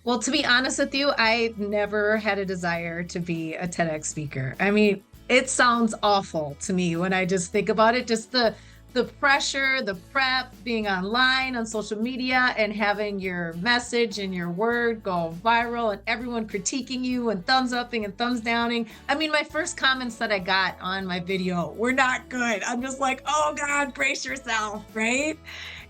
Well, to be honest with you, I never had a desire to be a TEDx speaker. I mean, it sounds awful to me when I just think about it, just the pressure, the prep, being online on social media and having your message and your word go viral and everyone critiquing you and thumbs upping and thumbs downing. I mean, my first comments that I got on my video were not good. I'm just like, oh God, brace yourself, right?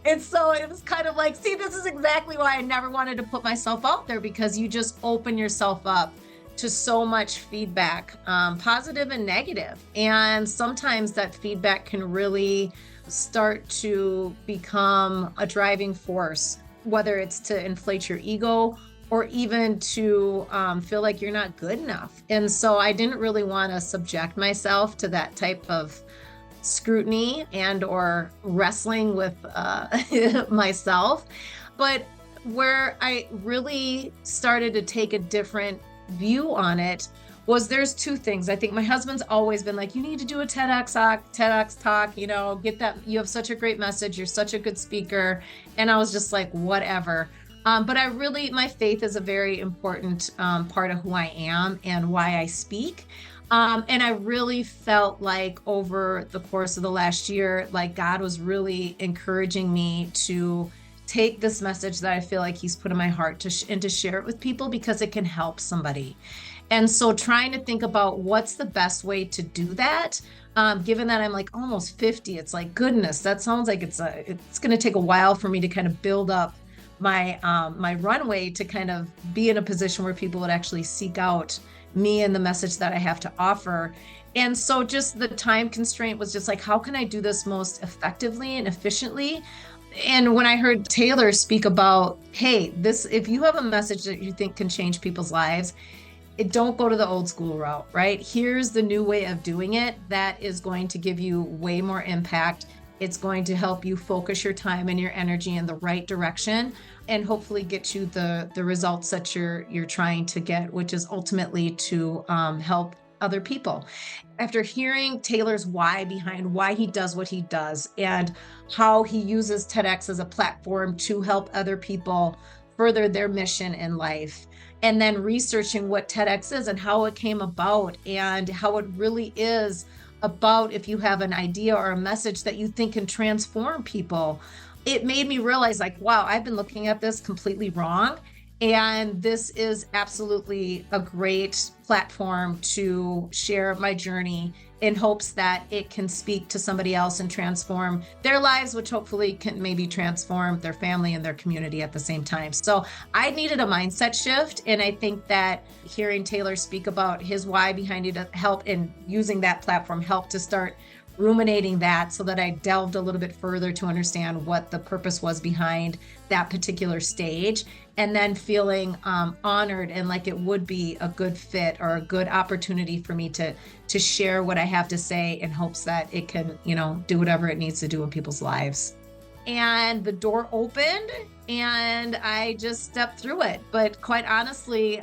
And so it was kind of like, see, this is exactly why I never wanted to put myself out there, because you just open yourself up to so much feedback, positive and negative. And sometimes that feedback can really start to become a driving force, whether it's to inflate your ego or even to feel like you're not good enough. And so I didn't really want to subject myself to that type of scrutiny and or wrestling with myself. But where I really started to take a different view on it was there's two things. I think my husband's always been like, you need to do a TEDx talk, get that. You have such a great message. You're such a good speaker. And I was just like, whatever. But my faith is a very important part of who I am and why I speak. And I really felt like over the course of the last year, like God was really encouraging me to take this message that I feel like He's put in my heart and to share it with people because it can help somebody. And so trying to think about what's the best way to do that, given that I'm like almost 50, it's like, goodness, that sounds like it's going to take a while for me to kind of build up my runway to kind of be in a position where people would actually seek out me and the message that I have to offer. And so just the time constraint was just like, how can I do this most effectively and efficiently? And when I heard Taylor speak about, hey, if you have a message that you think can change people's lives, don't go to the old school route, right? Here's the new way of doing it that is going to give you way more impact. It's going to help you focus your time and your energy in the right direction and hopefully get you the results that you're trying to get, which is ultimately to help other people. After hearing Taylor's why behind why he does what he does and how he uses TEDx as a platform to help other people further their mission in life, and then researching what TEDx is and how it came about and how it really is about if you have an idea or a message that you think can transform people, it made me realize like, wow, I've been looking at this completely wrong. And this is absolutely a great platform to share my journey in hopes that it can speak to somebody else and transform their lives, which hopefully can maybe transform their family and their community at the same time. So I needed a mindset shift. And I think that hearing Taylor speak about his why behind it helped, and using that platform helped to start ruminating that, so that I delved a little bit further to understand what the purpose was behind that particular stage, and then feeling honored and like it would be a good fit or a good opportunity for me to share what I have to say in hopes that it can, do whatever it needs to do in people's lives. And the door opened and I just stepped through it. But quite honestly,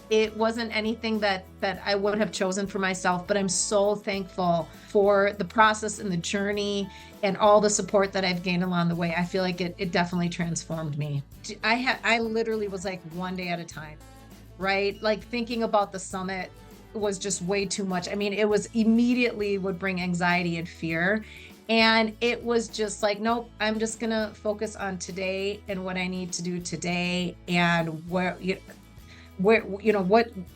it wasn't anything that I would have chosen for myself, but I'm so thankful for the process and the journey and all the support that I've gained along the way. I feel like it definitely transformed me. I literally was like one day at a time, right? Like thinking about the summit was just way too much. I mean, it was immediately would bring anxiety and fear. And it was just like, nope, I'm just going to focus on today and what I need to do today and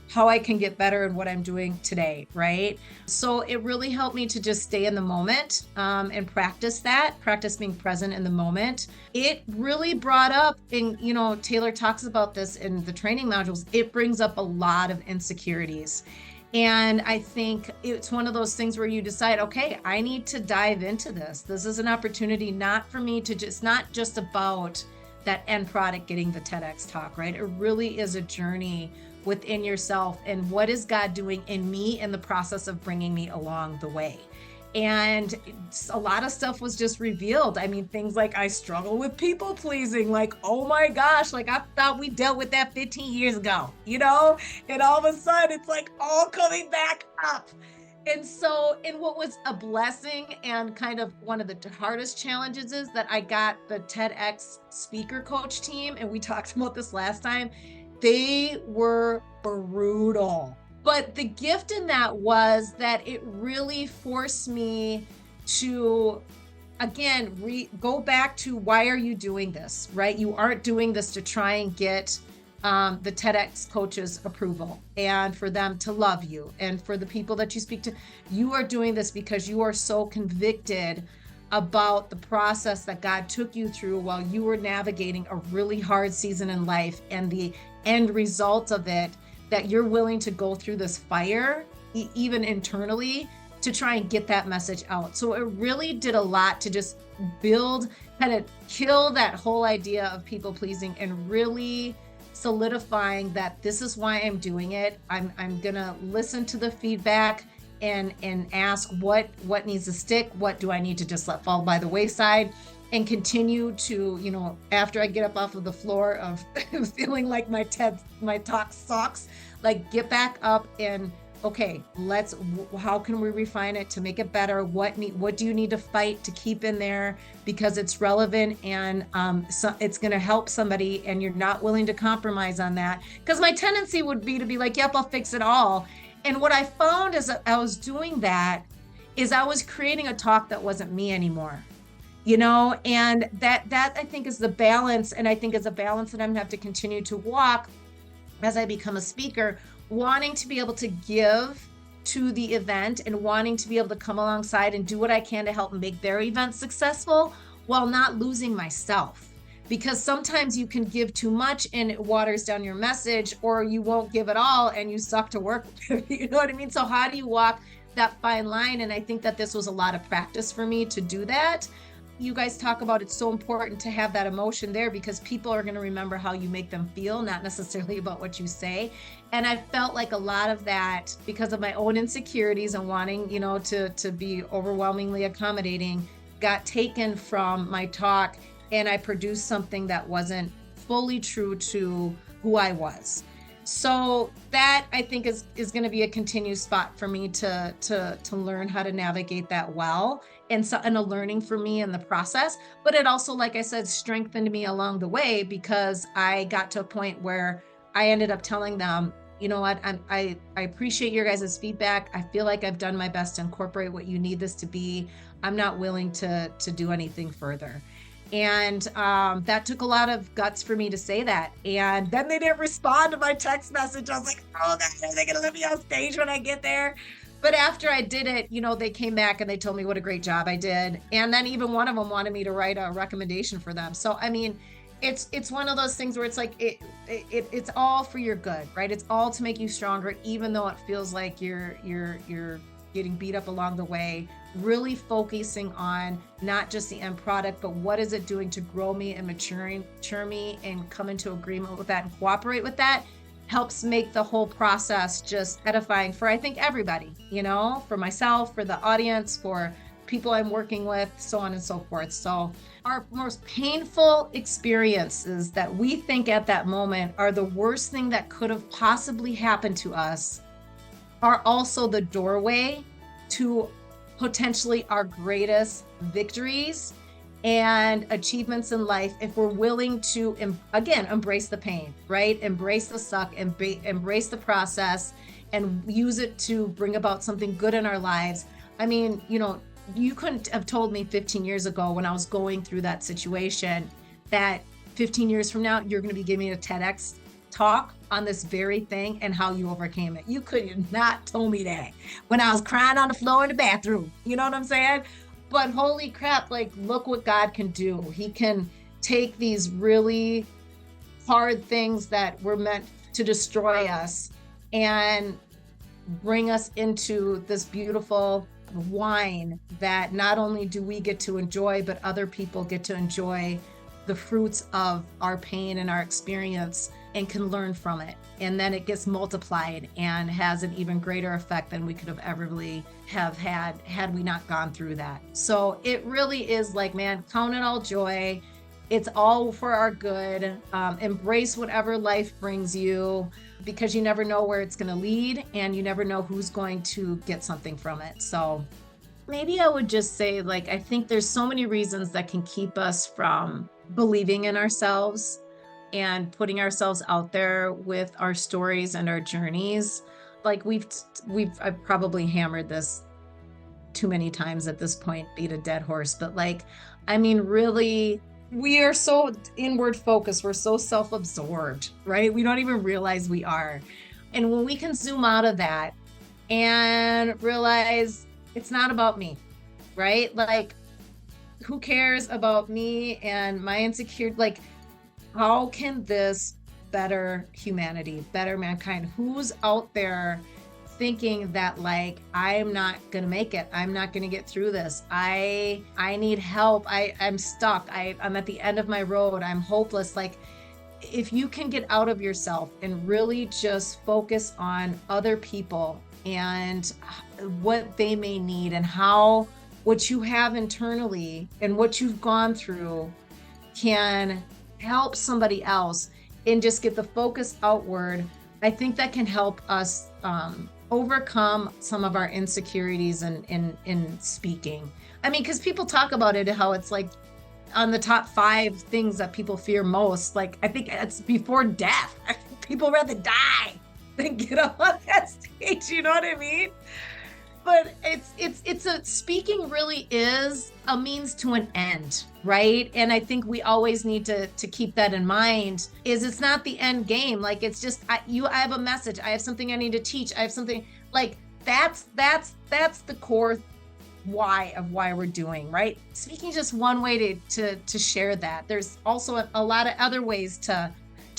how I can get better and what I'm doing today. Right. So it really helped me to just stay in the moment and practice being present in the moment. It really brought up, and, Taylor talks about this in the training modules, it brings up a lot of insecurities. And I think it's one of those things where you decide, okay, I need to dive into this. This is an opportunity not for me to not just about that end product getting the TEDx talk, right? It really is a journey within yourself and what is God doing in me in the process of bringing me along the way. And a lot of stuff was just revealed. I mean, things like I struggle with people pleasing, like, oh my gosh, like I thought we dealt with that 15 years ago, and all of a sudden it's like all coming back up. And so, and what was a blessing and kind of one of the hardest challenges is that I got the TEDx speaker coach team, and we talked about this last time. They were brutal. But the gift in that was that it really forced me to, again, go back to why are you doing this, right? You aren't doing this to try and get the TEDx coaches approval and for them to love you and for the people that you speak to. You are doing this because you are so convicted about the process that God took you through while you were navigating a really hard season in life, and the end result of it, that you're willing to go through this fire, even internally, to try and get that message out. So it really did a lot to just build, kind of kill that whole idea of people pleasing, and really solidifying that this is why I'm doing it. I'm gonna listen to the feedback and ask what needs to stick, what do I need to just let fall by the wayside, and continue to, after I get up off of the floor of feeling like my talk sucks, like get back up and, okay, how can we refine it to make it better? What do you need to fight to keep in there because it's relevant and so it's going to help somebody, and you're not willing to compromise on that? Because my tendency would be to be like, yep, I'll fix it all. And what I found as I was doing that is I was creating a talk that wasn't me anymore. And that I think is the balance. And I think it's a balance that I'm gonna have to continue to walk as I become a speaker, wanting to be able to give to the event and wanting to be able to come alongside and do what I can to help make their event successful while not losing myself. Because sometimes you can give too much and it waters down your message, or you won't give at all and you suck to work with. You know what I mean? So how do you walk that fine line? And I think that this was a lot of practice for me to do that. You guys talk about it's so important to have that emotion there, because people are going to remember how you make them feel, not necessarily about what you say. And I felt like a lot of that, because of my own insecurities and wanting, to be overwhelmingly accommodating, got taken from my talk, and I produced something that wasn't fully true to who I was. So that, I think, is going to be a continued spot for me to learn how to navigate that well, and a learning for me in the process. But it also, like I said, strengthened me along the way, because I got to a point where I ended up telling them, you know what, I appreciate your guys' feedback. I feel like I've done my best to incorporate what you need this to be. I'm not willing to do anything further. And that took a lot of guts for me to say that. And then they didn't respond to my text message. I was like, oh, are they gonna let me on stage when I get there? But after I did it, they came back and they told me what a great job I did. And then even one of them wanted me to write a recommendation for them. So, I mean, it's one of those things where it's like, it's all for your good, right? It's all to make you stronger, even though it feels like you're getting beat up along the way. Really focusing on not just the end product, but what is it doing to grow me and mature me, and come into agreement with that and cooperate with that, helps make the whole process just edifying for, I think, everybody, for myself, for the audience, for people I'm working with, so on and so forth. So our most painful experiences that we think at that moment are the worst thing that could have possibly happened to us are also the doorway to potentially our greatest victories and achievements in life, if we're willing to, again, embrace the pain, right? Embrace the suck, embrace the process, and use it to bring about something good in our lives. I mean, you couldn't have told me 15 years ago, when I was going through that situation, that 15 years from now, you're going to be giving a TEDx talk on this very thing and how you overcame it. You could not told me that when I was crying on the floor in the bathroom. You know what I'm saying? But holy crap, like, look what God can do. He can take these really hard things that were meant to destroy us and bring us into this beautiful wine that not only do we get to enjoy, but other people get to enjoy the fruits of our pain and our experience, and can learn from it. And then it gets multiplied and has an even greater effect than we could have ever really have had we not gone through that. So it really is like, man, count it all joy. It's all for our good. Embrace whatever life brings you, because you never know where it's going to lead, and you never know who's going to get something from it. So maybe I would just say, like, I think there's so many reasons that can keep us from believing in ourselves and putting ourselves out there with our stories and our journeys. Like I've probably hammered this too many times at this point, beat a dead horse, but like, I mean, really, we are so inward focused. We're so self-absorbed, right? We don't even realize we are. And when we can zoom out of that and realize it's not about me, right? Like, who cares about me and my insecure? Like, how can this better humanity, better mankind? Who's out there thinking that, like, I'm not gonna make it, I'm not gonna get through this, I need help, I'm stuck, I'm at the end of my road, I'm hopeless? Like, if you can get out of yourself and really just focus on other people and what they may need, and how what you have internally and what you've gone through can help somebody else, and just get the focus outward, I think that can help us overcome some of our insecurities in speaking. I mean, because people talk about it, how it's like on the top 5 things that people fear most. Like, I think it's before death. People rather die than get up on that stage. You know what I mean? But speaking really is a means to an end, right? And I think we always need to keep that in mind. Is it's not the end game. Like, it's just I have a message. I have something I need to teach. I have something, like, that's the core why of why we're doing, right? Speaking is just one way to share that. There's also a lot of other ways to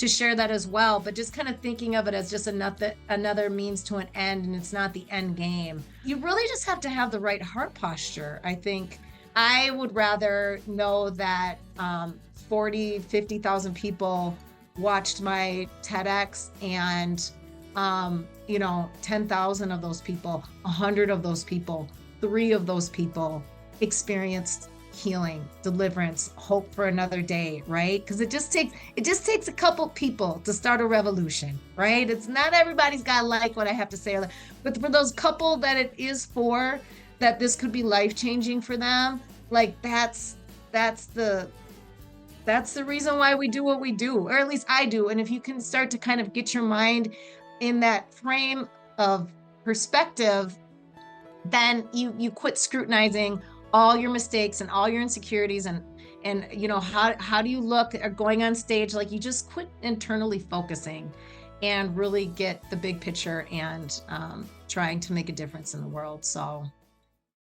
share that as well, but just kind of thinking of it as just another means to an end, and it's not the end game. You really just have to have the right heart posture. I think I would rather know that 40-50,000 people watched my TEDx, and 10,000 of those people, 100 of those people, 3 of those people experienced healing, deliverance, hope for another day, right? Because it just takes a couple people to start a revolution, right? It's not everybody's got to like what I have to say, but for those couple that it is for, that this could be life-changing for them, like, that's the reason why we do what we do, or at least I do. And if you can start to kind of get your mind in that frame of perspective, then you quit scrutinizing all your mistakes and all your insecurities, and how do you look at going on stage. Like, you just quit internally focusing and really get the big picture, and trying to make a difference in the world. So